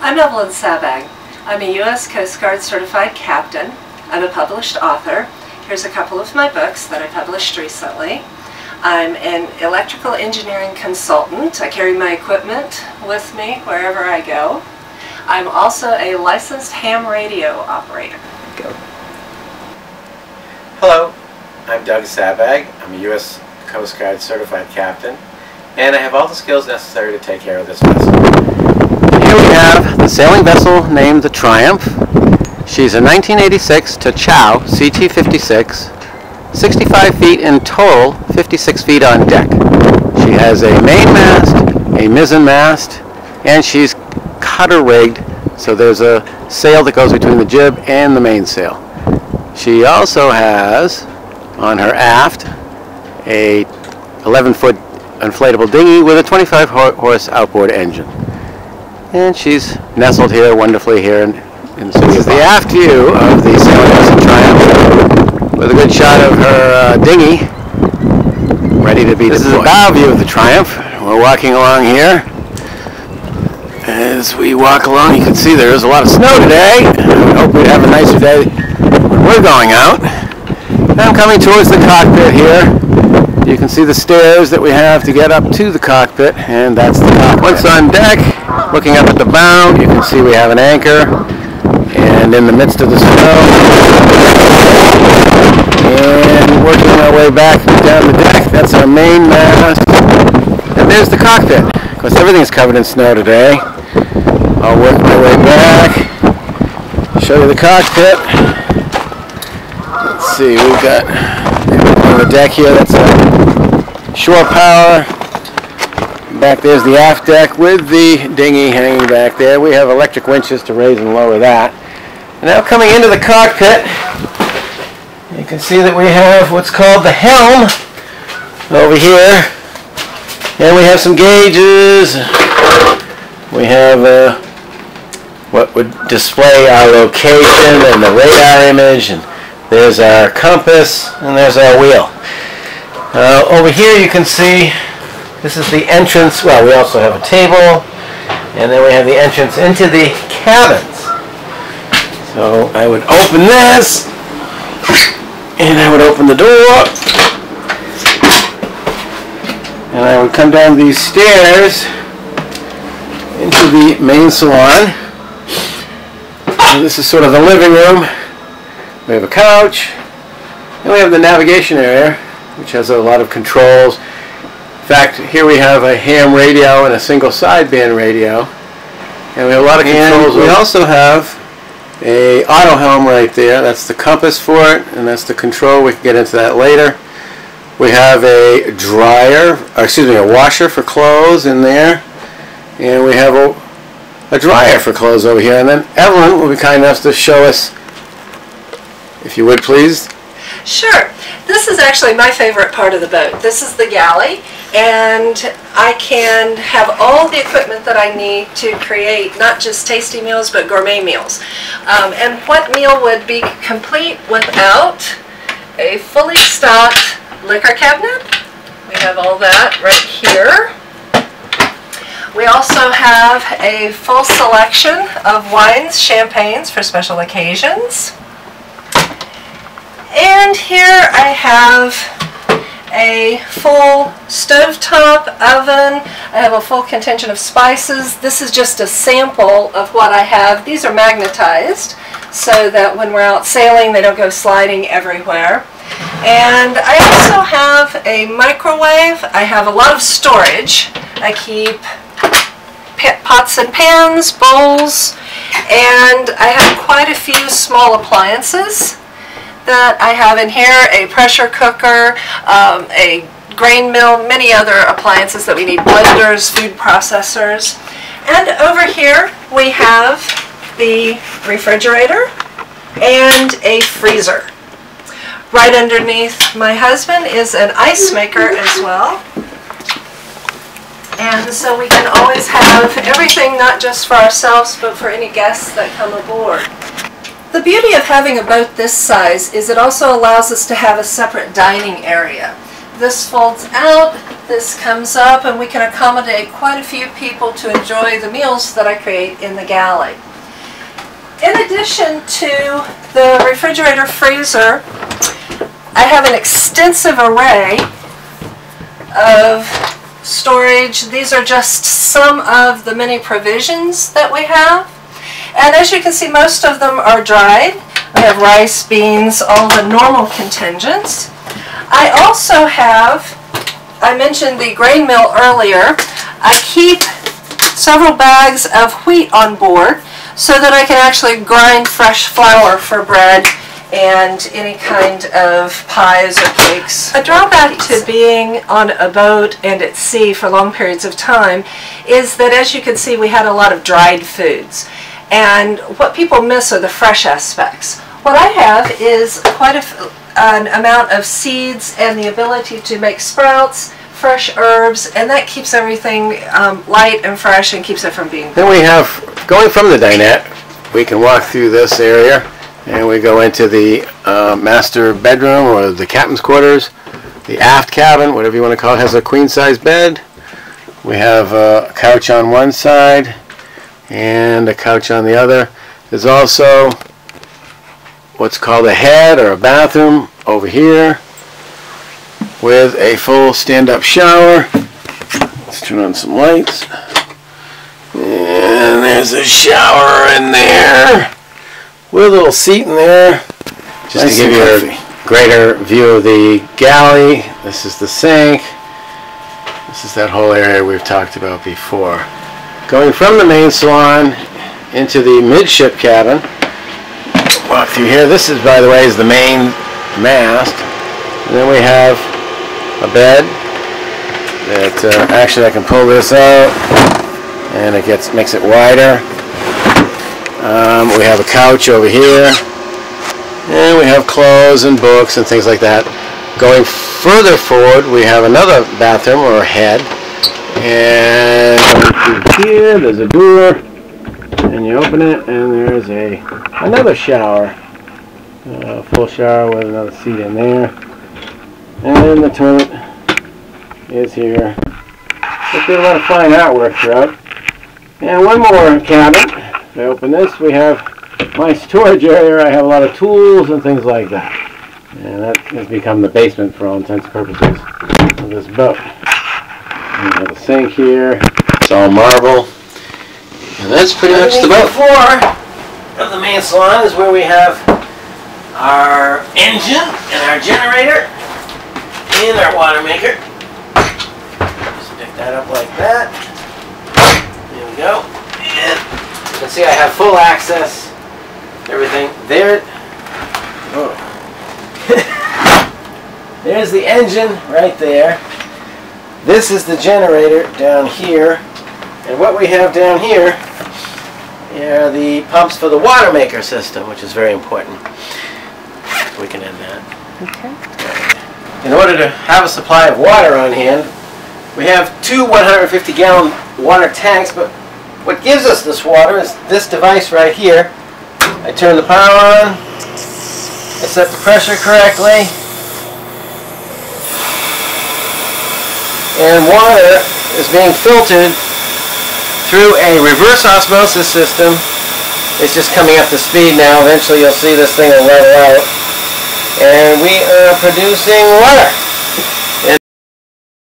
I'm Evelyn Sabbag. I'm a U.S. Coast Guard certified captain. I'm a published author. Here's a couple of my books that I published recently. I'm an electrical engineering consultant. I carry my equipment with me wherever I go. I'm also a licensed ham radio operator. Go. Hello, I'm Doug Sabbag. I'm a U.S. Coast Guard certified captain, and I have all the skills necessary to take care of this vessel. Here we have the sailing vessel named the Triumph. She's a 1986 Tachau CT-56, 65 feet in total, 56 feet on deck. She has a main mast, a mizzen mast, and she's cutter rigged, so there's a sail that goes between the jib and the mainsail. She also has on her aft a 11-foot inflatable dinghy with a 25-horse outboard engine. And she's nestled here wonderfully here. And so this is the aft view of the sailing vessel Triumph with a good shot of her dinghy ready to be deployed. This is a bow view of the Triumph. We're walking along here. As we walk along, you can see there is a lot of snow today. I hope we have a nicer day when we're going out. I'm coming towards the cockpit here. You can see the stairs that we have to get up to the cockpit, and that's the cockpit. Once on deck, looking up at the bow, you can see we have an anchor, and in the midst of the snow, and working our way back down the deck, that's our main mast, and there's the cockpit. Of course, everything's covered in snow today. I'll work my way back, show you the cockpit. Let's see, we've got on the deck here, that's a shore power. Back there's the aft deck with the dinghy hanging back there. We have electric winches to raise and lower that. And now coming into the cockpit, you can see that we have what's called the helm over here. And we have some gauges. We have what would display our location and the radar image. And there's our compass, and there's our wheel. Over here you can see this is the entrance. Well, we also have a table, and then we have the entrance into the cabins. So I would open this, and I would open the door, and I would come down these stairs into the main salon. And this is sort of the living room. We have a couch, and we have the navigation area, which has a lot of controls. In fact, here we have a ham radio and a single sideband radio, and we have a lot of controls. And we also have a auto helm right there. That's the compass for it, and that's the control. We can get into that later. We have a a washer for clothes in there, and we have a dryer for clothes over here. And then Evelyn will be kind enough to show us, if you would please. Sure. This is actually my favorite part of the boat. This is the galley, and I can have all the equipment that I need to create not just tasty meals but gourmet meals. And what meal would be complete without a fully stocked liquor cabinet? We have all that right here. We also have a full selection of wines, champagnes for special occasions. And here I have a full stovetop oven. I have a full contingent of spices. This is just a sample of what I have. These are magnetized so that when we're out sailing they don't go sliding everywhere. And I also have a microwave. I have a lot of storage. I keep pots and pans, bowls, and I have quite a few small appliances that I have in here, a pressure cooker, a grain mill, many other appliances that we need, blenders, food processors. And over here we have the refrigerator and a freezer. Right underneath my husband is an ice maker as well. And so we can always have everything, not just for ourselves, but for any guests that come aboard. The beauty of having a boat this size is it also allows us to have a separate dining area. This folds out, this comes up, and we can accommodate quite a few people to enjoy the meals that I create in the galley. In addition to the refrigerator freezer, I have an extensive array of storage. These are just some of the many provisions that we have. And as you can see, most of them are dried. I have rice, beans, all the normal contingents. I also have, I mentioned the grain mill earlier. I keep several bags of wheat on board so that I can actually grind fresh flour for bread and any kind of pies or cakes. A drawback to being on a boat and at sea for long periods of time is that, as you can see, we had a lot of dried foods. And what people miss are the fresh aspects. What I have is quite an amount of seeds and the ability to make sprouts, fresh herbs, and that keeps everything light and fresh and keeps it from being. Then we have, going from the dinette, we can walk through this area and we go into the master bedroom or the captain's quarters. The aft cabin, whatever you want to call it, has a queen-size bed. We have a couch on one side and a couch on the other. There's also what's called a head or a bathroom over here with a full stand-up shower. Let's turn on some lights. And there's a shower in there with a little seat in there. Just to give you a greater view of the galley, this is the sink. This is that whole area we've talked about before. Going from the main salon into the midship cabin, walk through here. This is, by the way, is the main mast. And then we have a bed that actually I can pull this out and it makes it wider. We have a couch over here, and we have clothes and books and things like that. Going further forward, we have another bathroom or a head, and through here there's a door, and you open it, and there's another shower, full shower with another seat in there, and the toilet is here. There's a lot of fine artwork throughout. And one more cabin. If I open this, we have my storage area. I have a lot of tools and things like that. And that has become the basement for all intents and purposes of this boat. We have a sink here. It's all marble. And that's pretty much the boat. The floor of the main salon is where we have our engine and our generator and our water maker. Just pick that up like that. There we go. And you can see I have full access. Everything there. Oh. There's the engine right there. This is the generator down here. And what we have down here are the pumps for the water maker system, which is very important. We can end that. Okay. In order to have a supply of water on hand, we have two 150-gallon water tanks, but what gives us this water is this device right here. I turn the power on, I set the pressure correctly, and water is being filtered through a reverse osmosis system. It's just coming up to speed now. Eventually you'll see this thing will level out. And we are producing water.